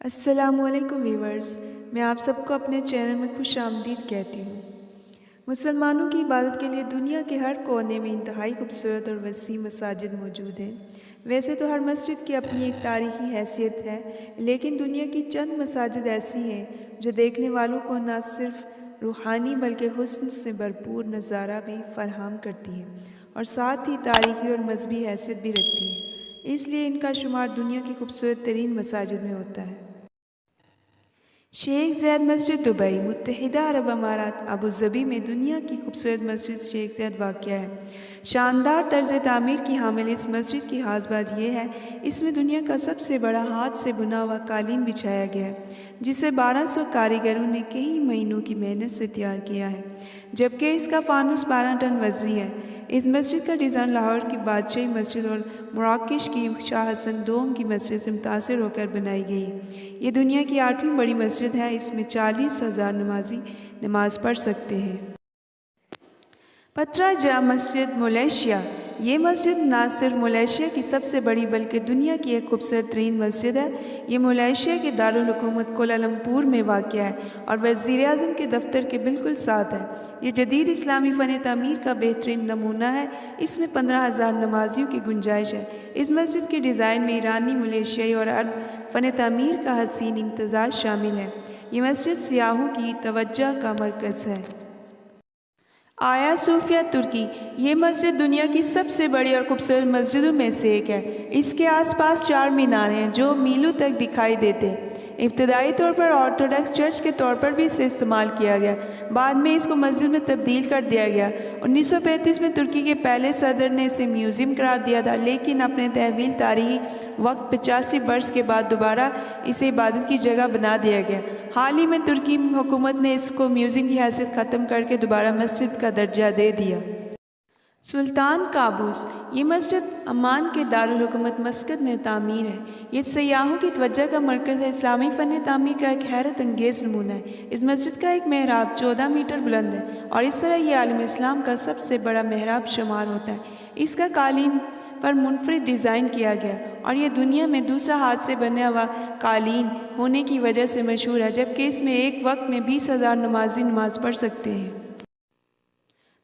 السلام علیکم ویورز، میں آپ سب کو اپنے چینل میں خوش آمدید کہتی ہوں۔ مسلمانوں کی عبادت کے لیے دنیا کے ہر کونے میں انتہائی خوبصورت اور وسیع مساجد موجود ہیں۔ ویسے تو ہر مسجد کی اپنی ایک تاریخی حیثیت ہے، لیکن دنیا کی چند مساجد ایسی ہیں جو دیکھنے والوں کو نہ صرف روحانی بلکہ حسن سے بھرپور نظارہ بھی فراہم کرتی ہیں اور ساتھ ہی تاریخی اور مذہبی حیثیت بھی رکھتی ہیں، اس لیے ان کا شمار دنیا کی خوبصورت ترین مساجد میں ہوتا ہے۔ شیخ زید مسجد دبئی، متحدہ عرب امارات ابو ظبی میں دنیا کی خوبصورت مسجد شیخ زید واقع ہے۔ شاندار طرز تعمیر کی حامل اس مسجد کی خاص بات یہ ہے، اس میں دنیا کا سب سے بڑا ہاتھ سے بنا ہوا قالین بچھایا گیا ہے، جسے 1200 کاریگروں نے کئی مہینوں کی محنت سے تیار کیا ہے، جبکہ اس کا فانوس 12 ٹن وزنی ہے۔ اس مسجد کا ڈیزائن لاہور کی بادشاہی مسجد اور مراکش کی شاہ حسن دوم کی مسجد سے متاثر ہو کر بنائی گئی۔ یہ دنیا کی 8ویں بڑی مسجد ہے، اس میں 40,000 نمازی نماز پڑھ سکتے ہیں۔ پترا جام مسجد ملیشیا، یہ مسجد نہ صرف ملیشیا کی سب سے بڑی بلکہ دنیا کی ایک خوبصورت ترین مسجد ہے۔ یہ ملیشیا کے دارالحکومت کوالالمپور میں واقع ہے اور وزیر اعظم کے دفتر کے بالکل ساتھ ہے۔ یہ جدید اسلامی فن تعمیر کا بہترین نمونہ ہے، اس میں 15,000 نمازیوں کی گنجائش ہے۔ اس مسجد کے ڈیزائن میں ایرانی، ملیشیائی اور عرب فن تعمیر کا حسین امتزاج شامل ہے۔ یہ مسجد سیاحوں کی توجہ کا مرکز ہے۔ آیا صوفیہ ترکی، یہ مسجد دنیا کی سب سے بڑی اور خوبصورت مسجدوں میں سے ایک ہے۔ اس کے آس پاس 4 میناریں ہیں جو میلوں تک دکھائی دیتے ہیں۔ ابتدائی طور پر آرتھوڈکس چرچ کے طور پر بھی اسے استعمال کیا گیا، بعد میں اس کو مسجد میں تبدیل کر دیا گیا۔ 1935 میں ترکی کے پہلے صدر نے اسے میوزیم قرار دیا تھا، لیکن اپنے تحویل تاریخی وقت 85 برس کے بعد دوبارہ اسے عبادت کی جگہ بنا دیا گیا۔ حال ہی میں ترکی حکومت نے اس کو میوزیم کی حیثیت ختم کر کے دوبارہ مسجد کا درجہ دے دیا۔ سلطان قابوس، یہ مسجد عمان کے دارالحکومت مسقط میں تعمیر ہے۔ یہ سیاحوں کی توجہ کا مرکز ہے، اسلامی فن تعمیر کا ایک حیرت انگیز نمونہ ہے۔ اس مسجد کا ایک محراب 14 میٹر بلند ہے اور اس طرح یہ عالم اسلام کا سب سے بڑا محراب شمار ہوتا ہے۔ اس کا قالین پر منفرد ڈیزائن کیا گیا اور یہ دنیا میں دوسرا ہاتھ سے بنا ہوا قالین ہونے کی وجہ سے مشہور ہے، جبکہ اس میں ایک وقت میں 20,000 نمازی نماز پڑھ سکتے ہیں۔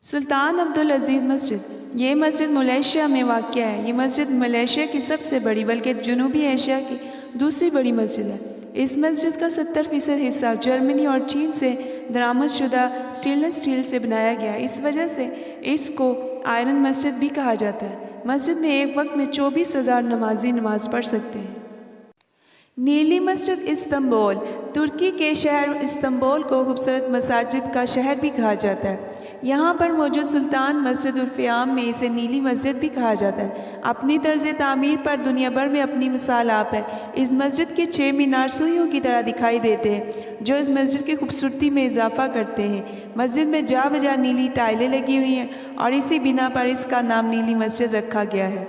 سلطان عبدالعزیز مسجد، یہ مسجد ملیشیا میں واقع ہے۔ یہ مسجد ملیشیا کی سب سے بڑی بلکہ جنوبی ایشیا کی دوسری بڑی مسجد ہے۔ اس مسجد کا 70% حصہ جرمنی اور چین سے درآمد شدہ سٹینلیس اسٹیل سے بنایا گیا ہے، اس وجہ سے اس کو آئرن مسجد بھی کہا جاتا ہے۔ مسجد میں ایک وقت میں 24,000 نمازی نماز پڑھ سکتے ہیں۔ نیلی مسجد استنبول، ترکی کے شہر استنبول کو خوبصورت مساجد کا شہر بھی کہا جاتا ہے۔ یہاں پر موجود سلطان مسجد عرف عام میں اسے نیلی مسجد بھی کہا جاتا ہے۔ اپنی طرز تعمیر پر دنیا بھر میں اپنی مثال آپ ہے۔ اس مسجد کے 6 مینار سوئیوں کی طرح دکھائی دیتے ہیں جو اس مسجد کی خوبصورتی میں اضافہ کرتے ہیں۔ مسجد میں جا بجا نیلی ٹائلیں لگی ہوئی ہیں اور اسی بنا پر اس کا نام نیلی مسجد رکھا گیا ہے۔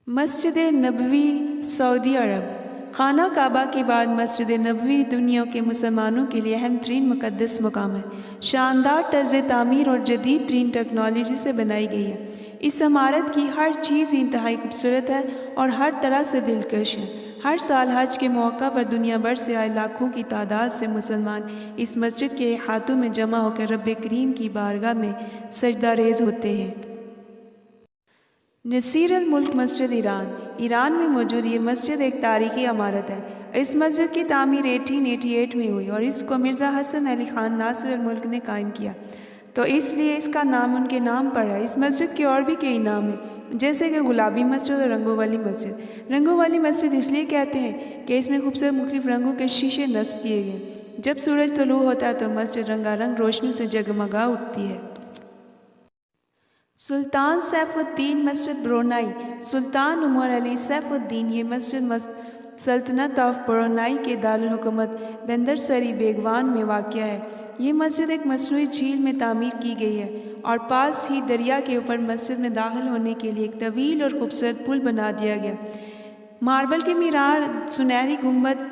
مسجد نبوی، سعودی عرب، خانہ کعبہ کے بعد مسجد نبوی دنیا کے مسلمانوں کے لیے اہم ترین مقدس مقام ہے۔ شاندار طرز تعمیر اور جدید ترین ٹیکنالوجی سے بنائی گئی ہے۔ اس عمارت کی ہر چیز انتہائی خوبصورت ہے اور ہر طرح سے دلکش ہے۔ ہر سال حج کے موقع پر دنیا بھر سے آئے لاکھوں کی تعداد سے مسلمان اس مسجد کے احاطوں میں جمع ہو کر رب کریم کی بارگاہ میں سجدہ ریز ہوتے ہیں۔ نصیر الملک مسجد ایران، ایران میں موجود یہ مسجد ایک تاریخی عمارت ہے۔ اس مسجد کی تعمیر 1888 میں ہوئی اور اس کو مرزا حسن علی خان ناصر الملک نے قائم کیا، تو اس لیے اس کا نام ان کے نام پر ہے۔ اس مسجد کے اور بھی کئی نام ہیں، جیسے کہ گلابی مسجد اور رنگوں والی مسجد۔ رنگوں والی مسجد اس لیے کہتے ہیں کہ اس میں خوبصورت مختلف رنگوں کے شیشے نصب کیے گئے، جب سورج طلوع ہوتا ہے تو مسجد رنگا رنگ روشنی سے جگمگا اٹھتی ہے۔ سلطان سیف الدین مسجد برونائی، سلطان عمر علی سیف الدین، یہ مسجد سلطنت آف برونائی کے دارالحکومت بندر سری بیگوان میں واقع ہے۔ یہ مسجد ایک مصنوعی جھیل میں تعمیر کی گئی ہے اور پاس ہی دریا کے اوپر مسجد میں داخل ہونے کے لیے ایک طویل اور خوبصورت پل بنا دیا گیا۔ ماربل کے مینار، سنہری گنبد،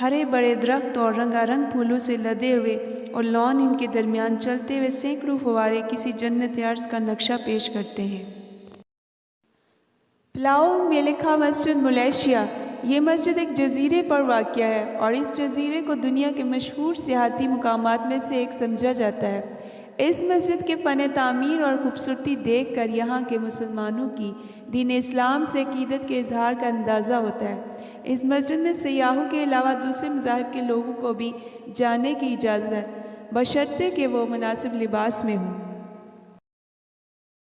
ہرے بھرے درخت اور رنگا رنگ پھولوں سے لدے ہوئے اور لان ان کے درمیان چلتے ہوئے سینکڑوں فوارے کسی جنت ارض کا نقشہ پیش کرتے ہیں۔ پلاؤ میلکھا مسجد ملیشیا، یہ مسجد ایک جزیرے پر واقع ہے اور اس جزیرے کو دنیا کے مشہور سیاحتی مقامات میں سے ایک سمجھا جاتا ہے۔ اس مسجد کے فن تعمیر اور خوبصورتی دیکھ کر یہاں کے مسلمانوں کی دین اسلام سے عقیدت کے اظہار کا اندازہ ہوتا ہے۔ اس مسجد میں سیاحوں کے علاوہ دوسرے مذاہب کے لوگوں کو بھی جانے کی اجازت ہے، بشرطے کہ وہ مناسب لباس میں ہوں۔